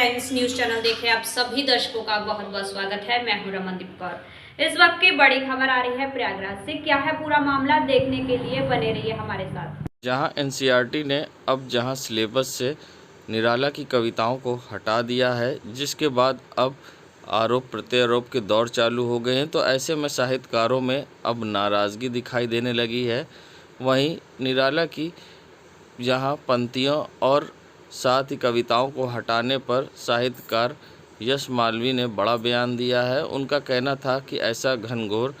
Times news channel देखे आप सभी दर्शकों का बहुत बहुत स्वागत है। मैं हूं रमनदीप कौर। इस वक्त की बड़ी खबर आ रही है प्रयागराज से। क्या है पूरा मामला, देखने के लिए बने रहिए हमारे साथ। जहां एनसीईआरटी ने अब जहां सिलेबस से निराला की कविताओं को हटा दिया है, जिसके बाद अब आरोप प्रत्यारोप के दौर चालू हो गए हैं, तो ऐसे में साहित्यकारों में अब नाराज़गी दिखाई देने लगी है। वहीं निराला की जहां पंक्तियों और साथ ही कविताओं को हटाने पर साहित्यकार यश मालवीय ने बड़ा बयान दिया है। उनका कहना था कि ऐसा घनघोर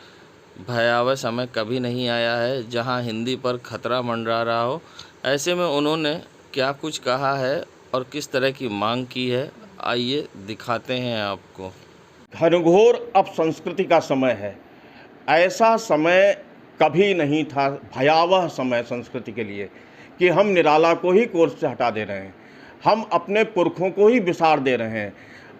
भयावह समय कभी नहीं आया है जहां हिंदी पर खतरा मंडरा रहा हो। ऐसे में उन्होंने क्या कुछ कहा है और किस तरह की मांग की है, आइए दिखाते हैं आपको। घनघोर अपसंस्कृति का समय है। ऐसा समय कभी नहीं था, भयावह समय संस्कृति के लिए, कि हम निराला को ही कोर्स से हटा दे रहे हैं, हम अपने पुरखों को ही विसार दे रहे हैं।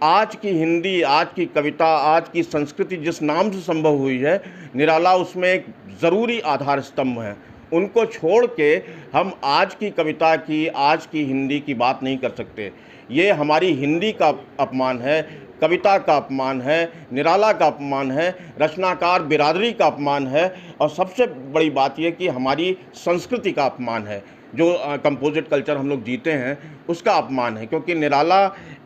आज की हिंदी, आज की कविता, आज की संस्कृति जिस नाम से संभव हुई है, निराला उसमें एक ज़रूरी आधार स्तंभ है। उनको छोड़ के हम आज की कविता की, आज की हिंदी की बात नहीं कर सकते। ये हमारी हिंदी का अपमान है, कविता का अपमान है, निराला का अपमान है, रचनाकार बिरादरी का अपमान है, और सबसे बड़ी बात यह कि हमारी संस्कृति का अपमान है। जो कंपोजिट कल्चर हम लोग जीते हैं उसका अपमान है, क्योंकि निराला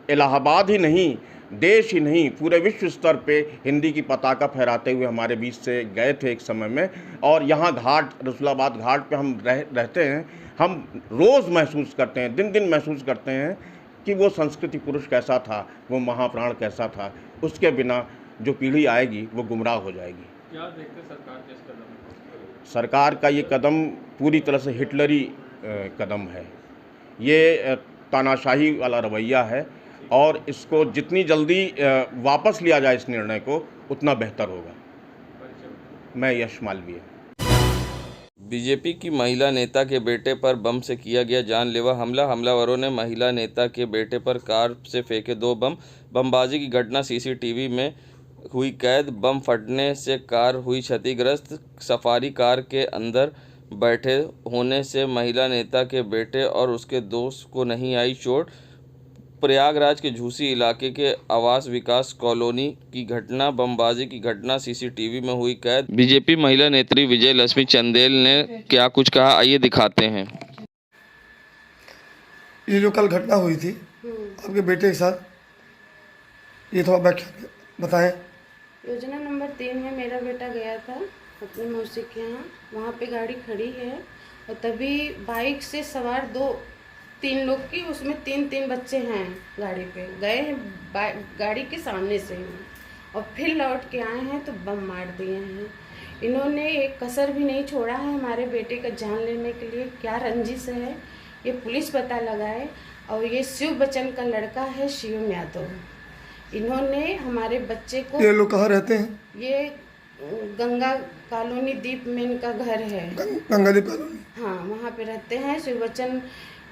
इलाहाबाद ही नहीं, देश ही नहीं, पूरे विश्व स्तर पे हिंदी की पताका फहराते हुए हमारे बीच से गए थे एक समय में। और यहाँ घाट, रसूलाबाद घाट पे हम रहते हैं, हम रोज़ महसूस करते हैं, दिन दिन महसूस करते हैं कि वो संस्कृति पुरुष कैसा था, वो महाप्राण कैसा था। उसके बिना जो पीढ़ी आएगी वो गुमराह हो जाएगी। क्या देखते सरकार के इस कदम? सरकार का ये कदम पूरी तरह से हिटलरी कदम है। ये तानाशाही वाला रवैया है, और इसको जितनी जल्दी वापस लिया जाए इस निर्णय को, उतना बेहतर होगा। मैं यश मालवीय। बीजेपी की महिला नेता के बेटे पर बम से किया गया जानलेवा हमला। हमलावरों ने महिला नेता के बेटे पर कार से फेंके 2 बम। बमबाजी की घटना सीसीटीवी में हुई कैद। बम फटने से कार हुई क्षतिग्रस्त। सफारी कार के अंदर बैठे होने से महिला नेता के बेटे और उसके दोस्त को नहीं आई चोट। प्रयागराज के झूसी इलाके के आवास विकास कॉलोनी की घटना। बमबाजी की घटना सीसीटीवी में हुई कैद। बीजेपी महिला नेत्री विजय लक्ष्मी चंदेल ने क्या कुछ कहा, आइए दिखाते हैं। ये जो कल घटना हुई थी आपके बेटे के साथ, ये थोड़ा व्याख्या बताएं। योजना नंबर 3 में मेरा बेटा गया था अपनी मौसी के यहाँ। वहाँ पे गाड़ी खड़ी है और तभी बाइक से सवार 2-3 लोग की, उसमें 3-3 बच्चे हैं, गाड़ी पे गए हैं गाड़ी के सामने से ही, और फिर लौट के आए हैं तो बम मार दिए हैं। इन्होंने एक कसर भी नहीं छोड़ा है हमारे बेटे का जान लेने के लिए। क्या रंजिश है ये पुलिस पता लगाए। और ये शिव बच्चन का लड़का है, शिवम यादव। इन्होंने हमारे बच्चे को, ये लोग कहाँ रहते हैं? ये गंगा कॉलोनी द्वीप में इनका घर है। गंगा द्वीप कॉलोनी? हाँ, वहाँ पे रहते हैं। शिव बच्चन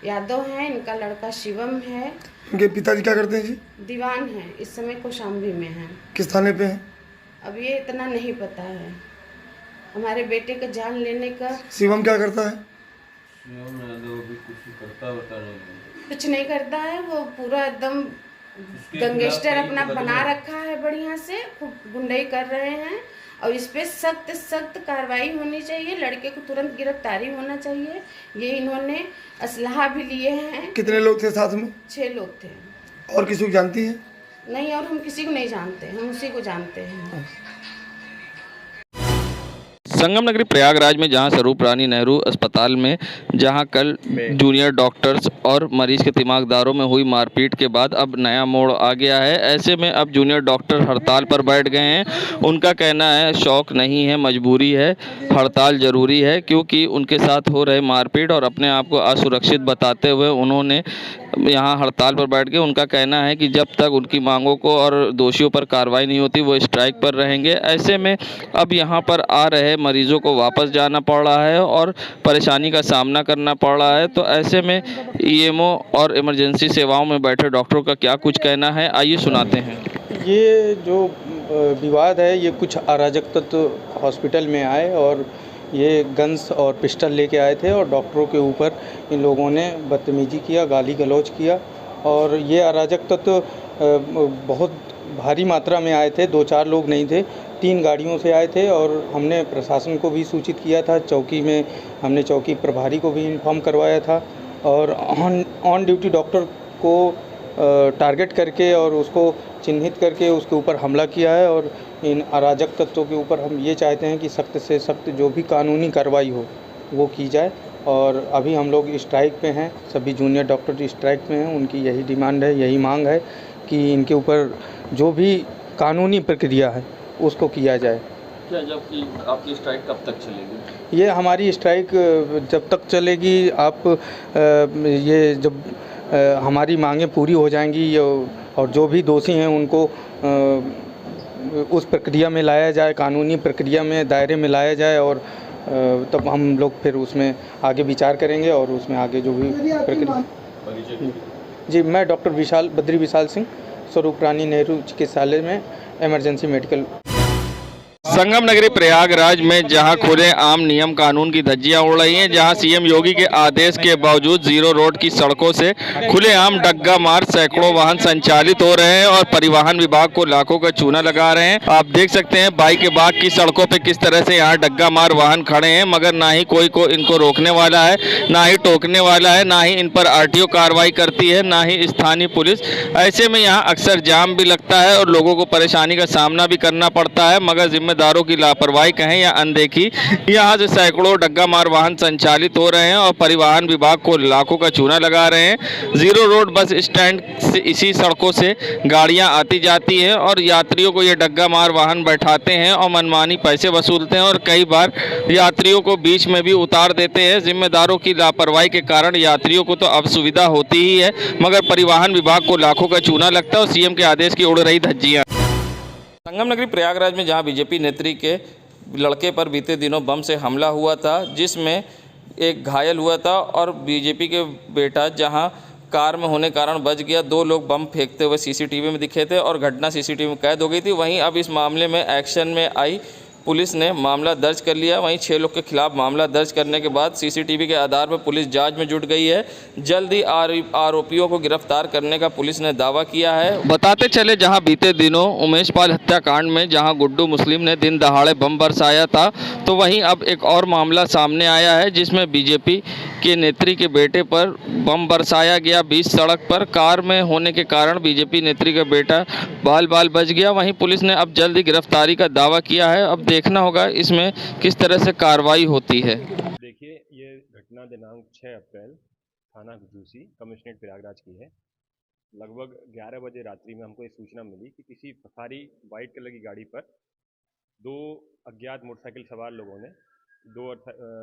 यादव हैं, इनका लड़का शिवम है। इनके पिताजी क्या करते हैं जी? दीवान है, इस समय कौशाम्बी में है। किस थाने पे हैं? अब ये इतना नहीं पता है। हमारे बेटे का जान लेने का। शिवम क्या करता है? कुछ नहीं करता है, वो पूरा एकदम गैंगस्टर अपना बना रखा है, बढ़िया से खूब गुंडाई कर रहे हैं। और इस पे सख्त कार्रवाई होनी चाहिए। लड़के को तुरंत गिरफ्तारी होना चाहिए। ये इन्होंने असलहा भी लिए हैं। कितने लोग थे साथ में? 6 लोग थे। और किसी को जानती हैं? नहीं, और हम किसी को नहीं जानते, हम उसी को जानते हैं। संगम नगरी प्रयागराज में जहां स्वरूप रानी नेहरू अस्पताल में जहां कल जूनियर डॉक्टर्स और मरीज के दिमागदारों में हुई मारपीट के बाद अब नया मोड़ आ गया है। ऐसे में अब जूनियर डॉक्टर हड़ताल पर बैठ गए हैं। उनका कहना है शौक नहीं है, मजबूरी है, हड़ताल ज़रूरी है, क्योंकि उनके साथ हो रहे मारपीट और अपने आप को असुरक्षित बताते हुए उन्होंने यहाँ हड़ताल पर बैठ गए। उनका कहना है कि जब तक उनकी मांगों को और दोषियों पर कार्रवाई नहीं होती वो स्ट्राइक पर रहेंगे। ऐसे में अब यहाँ पर आ रहे मरीजों को वापस जाना पड़ रहा है और परेशानी का सामना करना पड़ रहा है। तो ऐसे में ईएमओ और इमरजेंसी सेवाओं में बैठे डॉक्टरों का क्या कुछ कहना है, आइए सुनाते हैं। ये जो विवाद है, ये कुछ अराजक तत्व हॉस्पिटल में आए और ये गन्स और पिस्टल लेके आए थे और डॉक्टरों के ऊपर इन लोगों ने बदतमीजी किया, गाली गलौज किया और ये अराजक तत्व बहुत भारी मात्रा में आए थे, 2-4 लोग नहीं थे, 3 गाड़ियों से आए थे और हमने प्रशासन को भी सूचित किया था। चौकी में हमने चौकी प्रभारी को भी इन्फॉर्म करवाया था और ऑन ड्यूटी डॉक्टर को टारगेट करके और उसको चिन्हित करके उसके ऊपर हमला किया है। और इन अराजक तत्वों के ऊपर हम ये चाहते हैं कि सख्त से सख्त जो भी कानूनी कार्रवाई हो वो की जाए। और अभी हम लोग स्ट्राइक पे हैं, सभी जूनियर डॉक्टर स्ट्राइक पे हैं। उनकी यही डिमांड है, यही मांग है कि इनके ऊपर जो भी कानूनी प्रक्रिया है उसको किया जाए। क्या जबकि आपकी स्ट्राइक कब तक चलेगी? ये हमारी स्ट्राइक जब तक चलेगी, आप ये जब हमारी मांगें पूरी हो जाएंगी और जो भी दोषी हैं उनको उस प्रक्रिया में लाया जाए, कानूनी प्रक्रिया में दायरे में लाया जाए और तब हम लोग फिर उसमें आगे विचार करेंगे और उसमें आगे जो भी प्रक्रिया। जी, मैं डॉक्टर बद्री विशाल सिंह, स्वरूप रानी नेहरू चिकित्सालय में इमरजेंसी मेडिकल। संगम नगरी प्रयागराज में जहां खुले आम नियम कानून की धज्जियां उड़ रही हैं, जहां सीएम योगी के आदेश के बावजूद जीरो रोड की सड़कों से खुले आम डग्गा मार सैकड़ों वाहन संचालित हो रहे हैं और परिवहन विभाग को लाखों का चूना लगा रहे हैं। आप देख सकते हैं बाई के बाग की सड़कों पे किस तरह से यहाँ डग्गा मार वाहन खड़े हैं, मगर ना ही कोई को इनको रोकने वाला है, ना ही टोकने वाला है, ना ही इन पर आरटीओ कार्रवाई करती है, ना ही स्थानीय पुलिस। ऐसे में यहाँ अक्सर जाम भी लगता है और लोगों को परेशानी का सामना भी करना पड़ता है, मगर जिम्मेदारों की लापरवाही कहें या अनदेखी, यहाँ से सैकड़ों डग्गा मार वाहन संचालित हो रहे हैं और परिवहन विभाग को लाखों का चूना लगा रहे हैं। जीरो रोड बस स्टैंड से इसी सड़कों से गाड़ियां आती जाती हैं और यात्रियों को ये डग्गा मार वाहन बैठाते हैं और मनमानी पैसे वसूलते हैं और कई बार यात्रियों को बीच में भी उतार देते हैं। जिम्मेदारों की लापरवाही के कारण यात्रियों को तो अब सुविधा होती ही है, मगर परिवहन विभाग को लाखों का चूना लगता है और सीएम के आदेश की उड़ रही धज्जियां। संगम नगरी प्रयागराज में जहां बीजेपी नेत्री के लड़के पर बीते दिनों बम से हमला हुआ था, जिसमें एक घायल हुआ था और बीजेपी के बेटा जहां कार में होने कारण बच गया। 2 लोग बम फेंकते हुए सीसीटीवी में दिखे थे और घटना सीसीटीवी में कैद हो गई थी। वहीं अब इस मामले में एक्शन में आई पुलिस ने मामला दर्ज कर लिया। वहीं 6 लोग के खिलाफ मामला दर्ज करने के बाद सीसीटीवी के आधार पर पुलिस जांच में जुट गई है। जल्द ही आरोपियों को गिरफ्तार करने का पुलिस ने दावा किया है। बताते चले जहां बीते दिनों उमेश पाल हत्याकांड में जहां गुड्डू मुस्लिम ने दिन दहाड़े बम बरसाया था, तो वहीं अब एक और मामला सामने आया है जिसमें बीजेपी के नेत्री के बेटे पर बम बरसाया गया। बीच सड़क पर कार में होने के कारण बीजेपी नेत्री का बेटा बाल बच गया। वहीं पुलिस ने अब जल्द ही गिरफ्तारी का दावा किया है। अब देखना होगा इसमें किस तरह से कार्रवाई होती है। देखिए, ये घटना दिनांक 6 अप्रैल थाना घुसूसी कमिश्नरेट प्रयागराज की है। लगभग 11 बजे रात्रि में हमको ये सूचना मिली कि किसी सफारी वाइट कलर की गाड़ी पर 2 अज्ञात मोटरसाइकिल सवार लोगों ने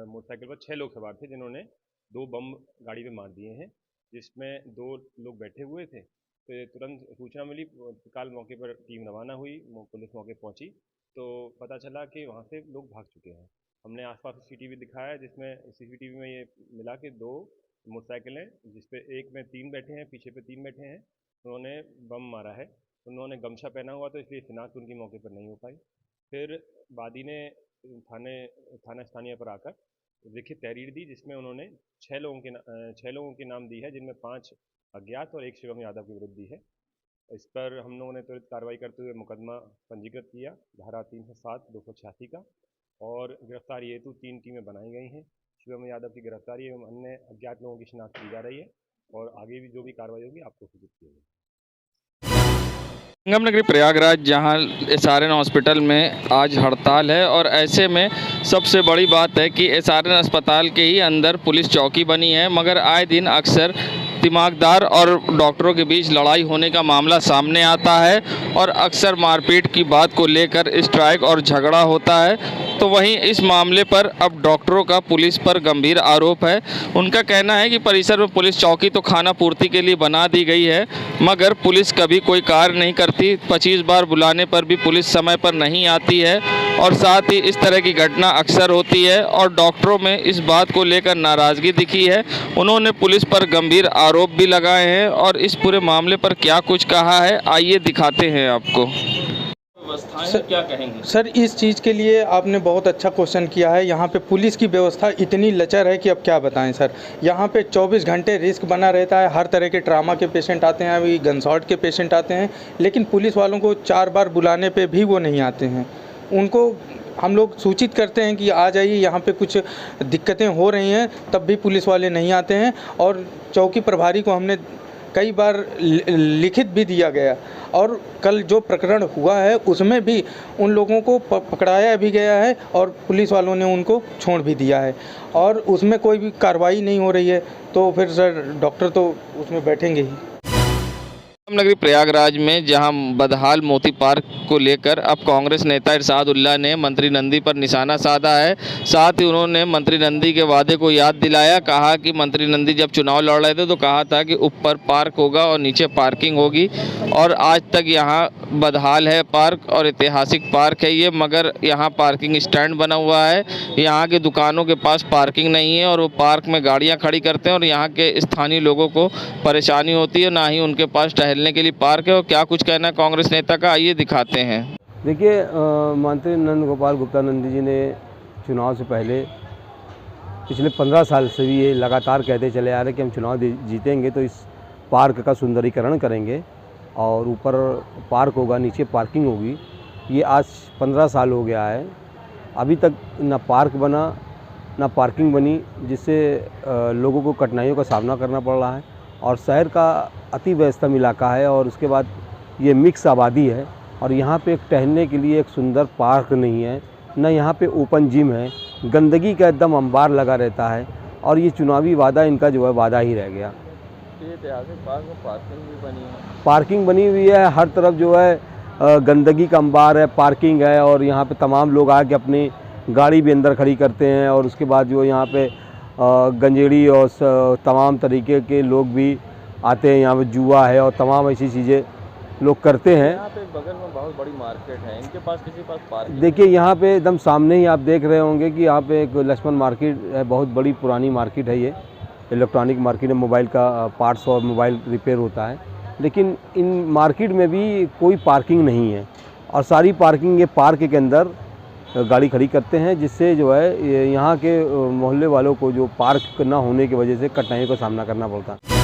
मोटरसाइकिल पर 6 लोग सवार थे, जिन्होंने 2 बम गाड़ी में मार दिए हैं, जिसमें 2 लोग बैठे हुए थे। तो तुरंत सूचना मिली, तत्काल मौके पर टीम रवाना हुई, पुलिस मौके पहुंची तो पता चला कि वहां से लोग भाग चुके हैं। हमने आसपास सीसीटीवी दिखाया, जिसमें सीसीटीवी में ये मिला कि 2 मोटरसाइकिल हैं, जिसपे एक में 3 बैठे हैं, पीछे पे 3 बैठे हैं। उन्होंने बम मारा है। उन्होंने गमछा पहना हुआ, तो इसलिए शिनाख्त उनकी मौके पर नहीं हो पाई। फिर वादी ने थाना स्थानीय पर आकर लिखित तहरीर दी, जिसमें उन्होंने 6 लोगों के नाम दी है, जिनमें 5 अज्ञात और 1 शिवम यादव के विरुद्ध दी है। इस पर हम लोगों ने तुरंत कार्रवाई करते हुए मुकदमा पंजीकृत किया धारा 307 286 का, और गिरफ्तारी हेतु 3 टीमें बनाई गई हैं। शिवम यादव की गिरफ्तारी एवं अन्य अज्ञात लोगों की शिनाख्त की जा रही है और आगे भी जो भी कार्रवाई होगी आपको सूचित की जाएगी। संगम नगरी प्रयागराज जहां एसआरएन हॉस्पिटल में आज हड़ताल है और ऐसे में सबसे बड़ी बात है कि एसआरएन अस्पताल के ही अंदर पुलिस चौकी बनी है, मगर आए दिन अक्सर दिमागदार और डॉक्टरों के बीच लड़ाई होने का मामला सामने आता है और अक्सर मारपीट की बात को लेकर स्ट्राइक और झगड़ा होता है। तो वहीं इस मामले पर अब डॉक्टरों का पुलिस पर गंभीर आरोप है। उनका कहना है कि परिसर में पुलिस चौकी तो खाना पूर्ति के लिए बना दी गई है, मगर पुलिस कभी कोई कार्य नहीं करती। 25 बार बुलाने पर भी पुलिस समय पर नहीं आती है और साथ ही इस तरह की घटना अक्सर होती है और डॉक्टरों में इस बात को लेकर नाराज़गी दिखी है। उन्होंने पुलिस पर गंभीर आरोप भी लगाए हैं और इस पूरे मामले पर क्या कुछ कहा है, आइए दिखाते हैं आपको। व्यवस्था सर क्या कहेंगे? सर इस चीज़ के लिए आपने बहुत अच्छा क्वेश्चन किया है। यहाँ पे पुलिस की व्यवस्था इतनी लचर है कि अब क्या बताएं सर। यहाँ पे 24 घंटे रिस्क बना रहता है, हर तरह के ट्रामा के पेशेंट आते हैं, अभी गनशॉट के पेशेंट आते हैं, लेकिन पुलिस वालों को 4 बार बुलाने पे भी वो नहीं आते हैं। उनको हम लोग सूचित करते हैं कि आ जाइए, यहाँ पे कुछ दिक्कतें हो रही हैं, तब भी पुलिस वाले नहीं आते हैं। और चौकी प्रभारी को हमने कई बार लिखित भी दिया गया, और कल जो प्रकरण हुआ है उसमें भी उन लोगों को पकड़ाया भी गया है और पुलिस वालों ने उनको छोड़ भी दिया है, और उसमें कोई भी कार्रवाई नहीं हो रही है। तो फिर सर डॉक्टर तो उसमें बैठेंगे ही। नगरी प्रयागराज में जहां बदहाल मोती पार्क को लेकर अब कांग्रेस नेता इरशाद उल्लाह ने मंत्री नंदी पर निशाना साधा है। साथ ही उन्होंने मंत्री नंदी के वादे को याद दिलाया। कहा कि मंत्री नंदी जब चुनाव लड़ रहे थे तो कहा था कि ऊपर पार्क होगा और नीचे पार्किंग होगी, और आज तक यहां बदहाल है पार्क, और ऐतिहासिक पार्क है ये, मगर यहां पार्किंग स्टैंड बना हुआ है। यहाँ के दुकानों के पास पार्किंग नहीं है और वो पार्क में गाड़ियाँ खड़ी करते हैं, और यहाँ के स्थानीय लोगों को परेशानी होती है, ना ही उनके पास टहलने के लिए पार्क है। और क्या कुछ कहना है कांग्रेस नेता का, आइए दिखाते हैं। देखिए, मंत्री नंद गोपाल गुप्ता नंदी जी ने चुनाव से पहले पिछले 15 साल से भी ये लगातार कहते चले आ रहे कि हम चुनाव जीतेंगे तो इस पार्क का सुंदरीकरण करेंगे और ऊपर पार्क होगा, नीचे पार्किंग होगी। ये आज 15 साल हो गया है, अभी तक ना पार्क बना ना पार्किंग बनी, जिससे लोगों को कठिनाइयों का सामना करना पड़ रहा है। और शहर का अति व्यस्तम इलाका है और उसके बाद ये मिक्स आबादी है, और यहाँ पे एक टहलने के लिए एक सुंदर पार्क नहीं है, न यहाँ पे ओपन जिम है। गंदगी का एकदम अंबार लगा रहता है, और ये चुनावी वादा इनका जो है वादा ही रह गया। ऐतिहासिक पार्क में पार्किंग भी बनी है, पार्किंग बनी हुई है, हर तरफ जो है गंदगी का अंबार है, पार्किंग है, और यहाँ पे तमाम लोग आके अपनी गाड़ी भी अंदर खड़ी करते हैं। और उसके बाद जो यहाँ पे गंजेड़ी और तमाम तरीके के लोग भी आते हैं, यहाँ पे जुआ है और तमाम ऐसी चीज़ें लोग करते हैं। यहाँ पे बगल में बहुत बड़ी मार्केट है, इनके पास किसी पास पार्क? देखिए, यहाँ पे एकदम सामने ही आप देख रहे होंगे कि यहाँ पे एक लक्ष्मण मार्केट है, बहुत बड़ी पुरानी मार्केट है। ये इलेक्ट्रॉनिक मार्केट है, मोबाइल का पार्ट्स और मोबाइल रिपेयर होता है, लेकिन इन मार्केट में भी कोई पार्किंग नहीं है, और सारी पार्किंग ये पार्क के अंदर गाड़ी खड़ी करते हैं, जिससे जो है यहाँ के मोहल्ले वालों को जो पार्क ना होने की वजह से कठिनाइयों का सामना करना पड़ता है।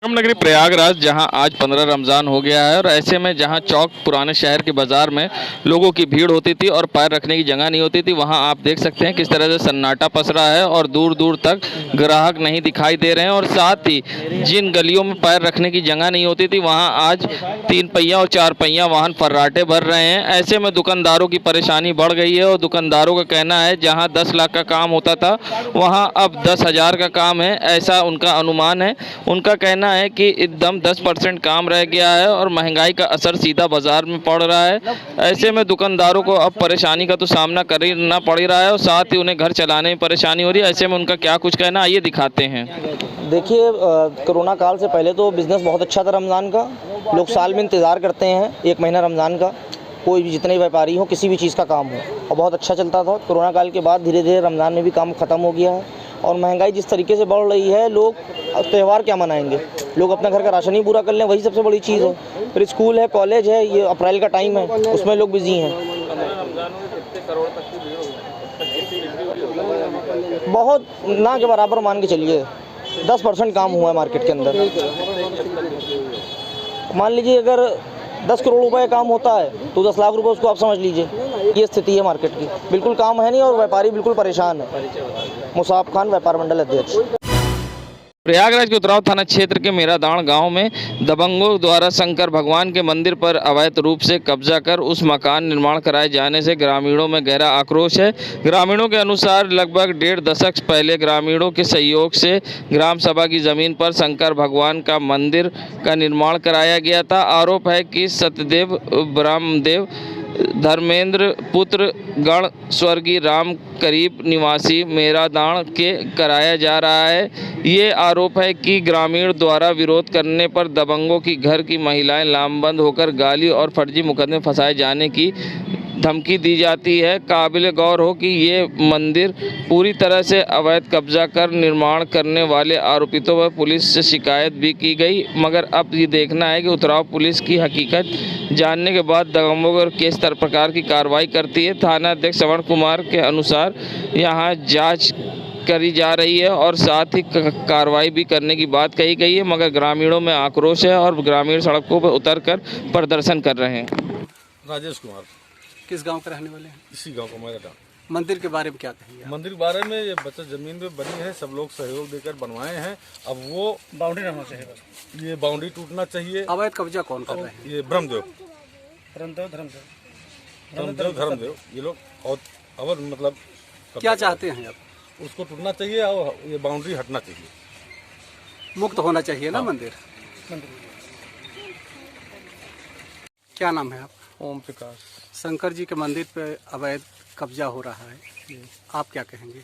नगरी प्रयागराज जहां आज 15 रमज़ान हो गया है, और ऐसे में जहां चौक पुराने शहर के बाज़ार में लोगों की भीड़ होती थी और पैर रखने की जगह नहीं होती थी, वहां आप देख सकते हैं किस तरह से सन्नाटा पसरा है और दूर दूर तक ग्राहक नहीं दिखाई दे रहे हैं। और साथ ही जिन गलियों में पैर रखने की जगह नहीं होती थी वहाँ आज 3 पहिया और 4 पहिया वाहन फर्राटे भर रहे हैं। ऐसे में दुकानदारों की परेशानी बढ़ गई है, और दुकानदारों का कहना है जहाँ 10 लाख का काम होता था वहाँ अब 10,000 का काम है, ऐसा उनका अनुमान है। उनका कहना है कि एकदम 10% काम रह गया है और महंगाई का असर सीधा बाजार में पड़ रहा है। ऐसे में दुकानदारों को अब परेशानी का तो सामना करना पड़ रहा है, और साथ ही उन्हें घर चलाने में परेशानी हो रही है। ऐसे में उनका क्या कुछ कहना, आइए दिखाते हैं। देखिए, कोरोना काल से पहले तो बिज़नेस बहुत अच्छा था रमज़ान का, लोग साल में इंतज़ार करते हैं 1 महीना रमज़ान का, कोई भी जितने व्यापारी हो किसी भी चीज़ का काम हो, और बहुत अच्छा चलता था। कोरोना काल के बाद धीरे धीरे रमज़ान में भी काम ख़त्म हो गया है, और महंगाई जिस तरीके से बढ़ रही है, लोग त्यौहार क्या मनाएंगे, लोग अपना घर का राशन ही पूरा कर लें, वही सबसे बड़ी चीज़ है। फिर स्कूल है, कॉलेज है, ये अप्रैल का टाइम है, उसमें लोग बिजी हैं। बहुत ना के बराबर मान के चलिए, 10% काम हुआ है मार्केट के अंदर। मान लीजिए अगर 10 करोड़ रुपए काम होता है तो 10 लाख रुपए उसको आप समझ लीजिए, ये स्थिति है मार्केट की। बिल्कुल काम है नहीं और व्यापारी बिल्कुल परेशान है। मुसाफ खान, व्यापार मंडल अध्यक्ष। प्रयागराज के उतराव थाना क्षेत्र के मेरादाण गांव में दबंगों द्वारा शंकर भगवान के मंदिर पर अवैध रूप से कब्जा कर उस मकान निर्माण कराए जाने से ग्रामीणों में गहरा आक्रोश है। ग्रामीणों के अनुसार लगभग 1.5 दशक पहले ग्रामीणों के सहयोग से ग्राम सभा की जमीन पर शंकर भगवान का मंदिर का निर्माण कराया गया था। आरोप है कि सत्यदेव ब्रह्मदेव धर्मेंद्र पुत्र गण स्वर्गीय राम करीब निवासी मेरादाण के कराया जा रहा है। ये आरोप है कि ग्रामीण द्वारा विरोध करने पर दबंगों की घर की महिलाएं लामबंद होकर गाली और फर्जी मुकदमे फंसाए जाने की धमकी दी जाती है। काबिल गौर हो कि ये मंदिर पूरी तरह से अवैध कब्जा कर निर्माण करने वाले आरोपितों पर पुलिस से शिकायत भी की गई, मगर अब ये देखना है कि उतराव पुलिस की हकीकत जानने के बाद दगामोग और किस प्रकार की कार्रवाई करती है। थाना अध्यक्ष श्रवण कुमार के अनुसार यहाँ जांच करी जा रही है और साथ ही कार्रवाई भी करने की बात कही गई है, मगर ग्रामीणों में आक्रोश है और ग्रामीण सड़कों पर उतरकर प्रदर्शन कर रहे हैं। राजेश कुमार। किस गांव के रहने वाले हैं? इसी गांव का मेरा गाँव। मंदिर के बारे में क्या कहेंगे? मंदिर के बारे में ये बचत जमीन पे बनी है, सब लोग सहयोग देकर बनवाए हैं। अब वो बाउंड्री रहना चाहिए, ये बाउंड्री टूटना चाहिए। अवैध कब्जा कौन कर रहे हैं? ये ब्रह्मदेव धर्मदेव ये लोग और मतलब क्या चाहते हैं आप? उसको टूटना चाहिए और ये बाउंड्री हटना चाहिए, मुक्त होना चाहिए ना मंदिर। क्या नाम है आप? ओम प्रकाश। शंकर जी के मंदिर पे अवैध कब्जा हो रहा है, आप क्या कहेंगे?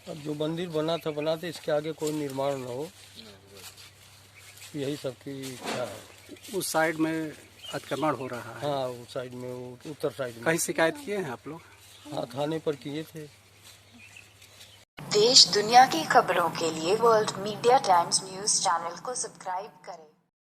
अब जो मंदिर बना था इसके आगे कोई निर्माण न हो, यही सबकी इच्छा है। उस साइड में अतिक्रमण हो रहा है। हाँ, उस साइड में, उत्तर साइड में। कहीं शिकायत किए हैं आप लोग? हाँ, थाने पर किए थे। देश दुनिया की खबरों के लिए world media times news channel को सब्सक्राइब करें।